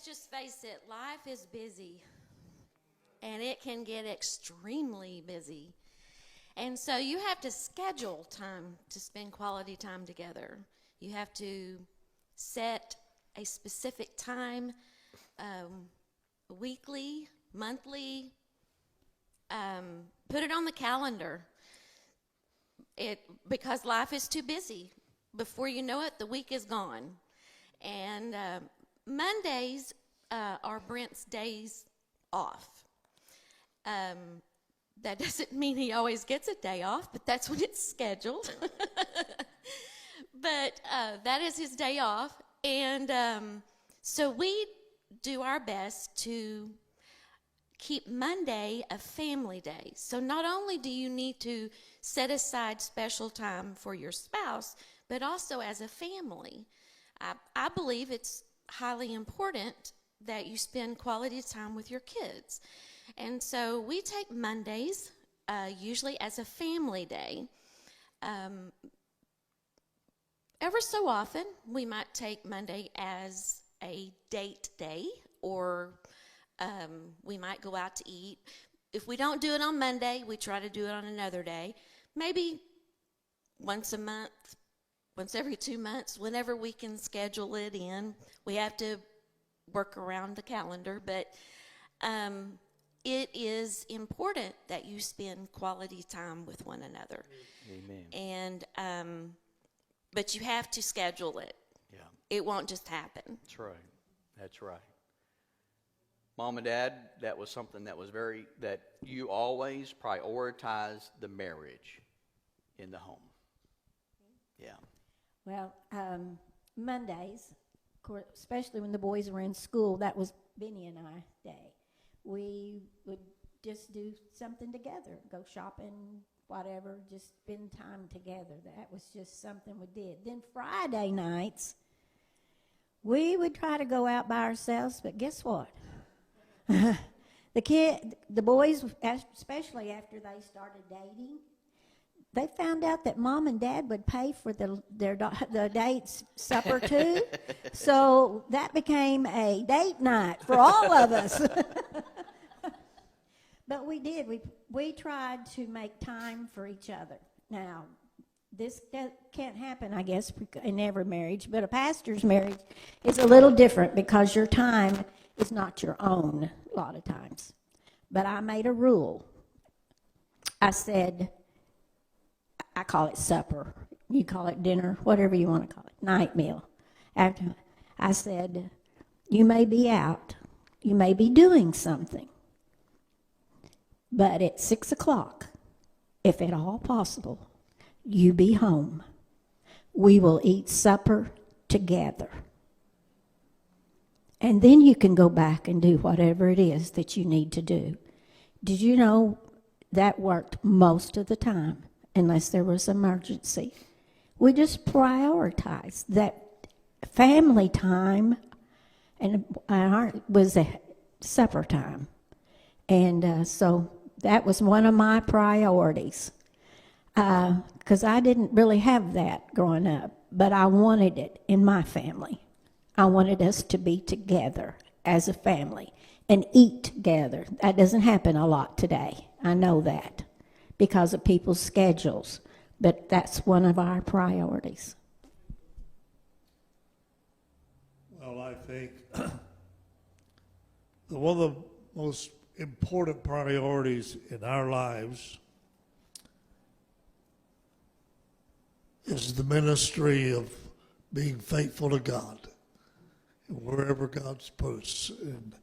let's just face it, life is busy, and it can get extremely busy. And so you have to schedule time to spend quality time together. You have to set a specific time, weekly, monthly, put it on the calendar. Because life is too busy. Before you know it, the week is gone. And Mondays are Brent's days off. That doesn't mean he always gets a day off, but that's when it's scheduled. But that is his day off. And so we do our best to keep Monday a family day. So not only do you need to set aside special time for your spouse, but also as a family. I believe it's highly important that you spend quality time with your kids. And so we take Mondays usually as a family day. Ever so often, we might take Monday as a date day, or we might go out to eat. If we don't do it on Monday, we try to do it on another day. Maybe once a month, once every 2 months, whenever we can schedule it in. We have to work around the calendar, but it is important that you spend quality time with one another. Amen. And but you have to schedule it. Yeah. It won't just happen. That's right. That's right. Mom and Dad, that was something that was that you always prioritized the marriage in the home. Yeah. Well, Mondays, of course, especially when the boys were in school, that was Benny and I day. We would just do something together, go shopping, whatever, just spend time together. That was just something we did. Then Friday nights, we would try to go out by ourselves, but guess what? The boys, especially after they started dating, they found out that Mom and Dad would pay for the date's supper too. So that became a date night for all of us. But we did. We tried to make time for each other. Now, this can't happen, I guess, in every marriage, but a pastor's marriage is a little different because your time is not your own a lot of times. But I made a rule. I said, I call it supper. You call it dinner, whatever you want to call it, night meal. After I said, you may be out, you may be doing something, but at 6 o'clock, if at all possible, you be home. We will eat supper together. And then you can go back and do whatever it is that you need to do. Did you know that worked most of the time, unless there was emergency? We just prioritized that family time, and was a supper time. And so that was one of my priorities, because I didn't really have that growing up, but I wanted it in my family. I wanted us to be together as a family and eat together. That doesn't happen a lot today. I know that because of people's schedules, but that's one of our priorities. Well, I think one of the most important priorities in our lives is the ministry of being faithful to God and wherever God's put us. And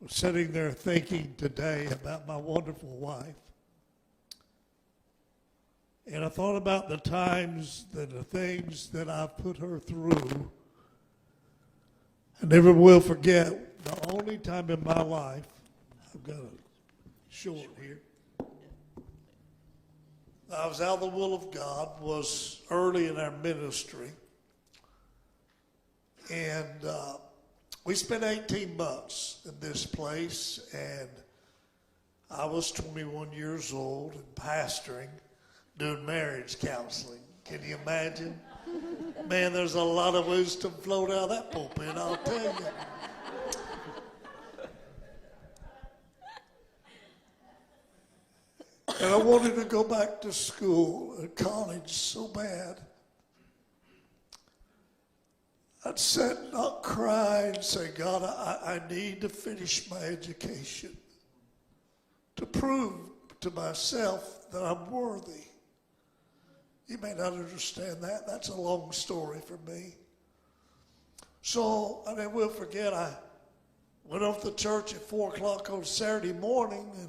we're sitting there thinking today about my wonderful wife. And I thought about the times and the things that I've put her through. I never will forget the only time in my life, I've got a short here, I was out of the will of God, was early in our ministry. And we spent $18 in this place, and I was 21 years old and pastoring, doing marriage counseling. Can you imagine? Man, there's a lot of wisdom flowed out of that pulpit, I'll tell you. And I wanted to go back to school and college so bad. I'd sit and not cry and say, God, I need to finish my education to prove to myself that I'm worthy. You may not understand that. That's a long story for me. So I never will forget, I went off to church at 4 o'clock on Saturday morning and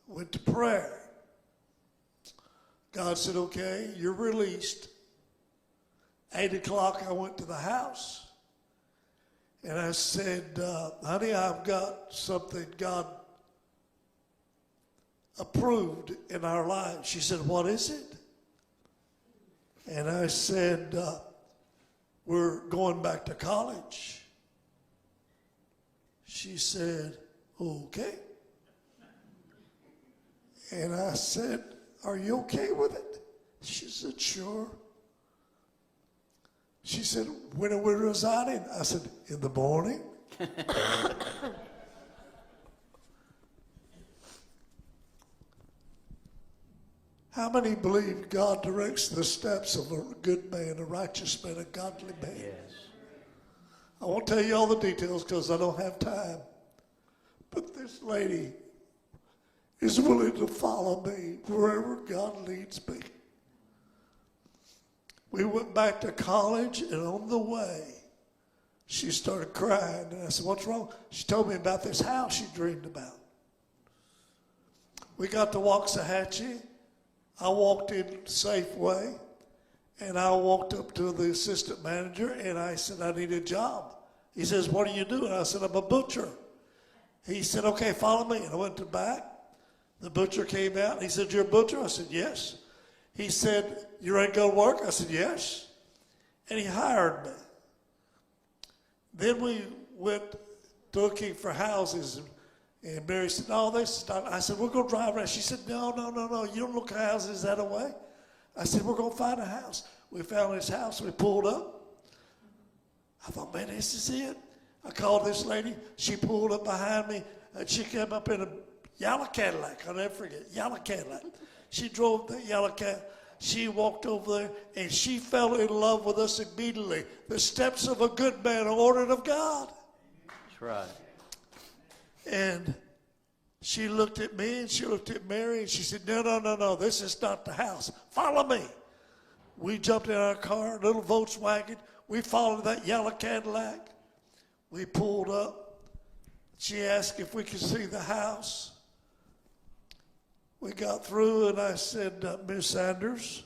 went to prayer. God said, okay, you're released. 8 o'clock, I went to the house. And I said, honey, I've got something God approved in our lives. She said, what is it? And I said, we're going back to college. She said, okay. And I said, are you okay with it? She said, sure. She said, when are we resigning? I said, in the morning. How many believe God directs the steps of a good man, a righteous man, a godly man? Yes. I won't tell you all the details because I don't have time. But this lady is willing to follow me wherever God leads me. We went back to college, and on the way, she started crying. And I said, what's wrong? She told me about this house she dreamed about. We got to Waxahachie. I walked in Safeway, and I walked up to the assistant manager, and I said, I need a job. He says, what are you doing? I said, I'm a butcher. He said, okay, follow me. And I went to the back. The butcher came out, and he said, you're a butcher? I said, yes. He said, you ready to go to work? I said, yes. And he hired me. Then we went looking for houses, and Mary said, no, this is not. I said, we're going to drive around. She said, no, you don't look at houses that way. I said, we're going to find a house. We found this house. We pulled up. I thought, man, this is it. I called this lady. She pulled up behind me, and she came up in a yellow Cadillac. I'll never forget, yellow Cadillac. She drove the yellow Cadillac. She walked over there, and she fell in love with us immediately. The steps of a good man are ordered of God. That's right. And she looked at me, and she looked at Mary, and she said, no, this is not the house. Follow me. We jumped in our car, little Volkswagen. We followed that yellow Cadillac. We pulled up. She asked if we could see the house. We got through, and I said, Miss Sanders,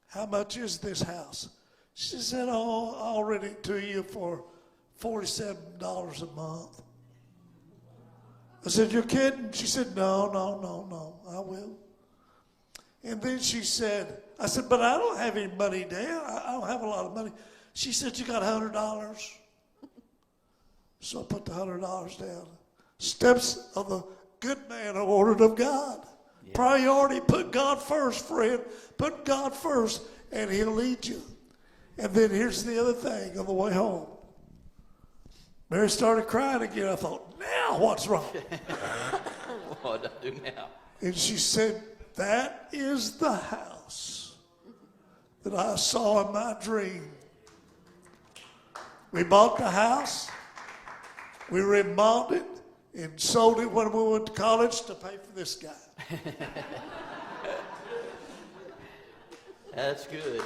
how much is this house? She said, oh, I'll rent it to you for $47 a month. I said, you're kidding? She said, no, I will. And then she said, I said, but I don't have any money down. I don't have a lot of money. She said, you got $100? So I put the $100 down. Steps of the good man are ordered of God. Yeah. Priority, put God first, friend. Put God first, and he'll lead you. And then here's the other thing on the way home. Mary started crying again. I thought, now what's wrong? What do I do now? And she said, that is the house that I saw in my dream. We bought the house. We remodeled it and sold it when we went to college to pay for this guy. That's good.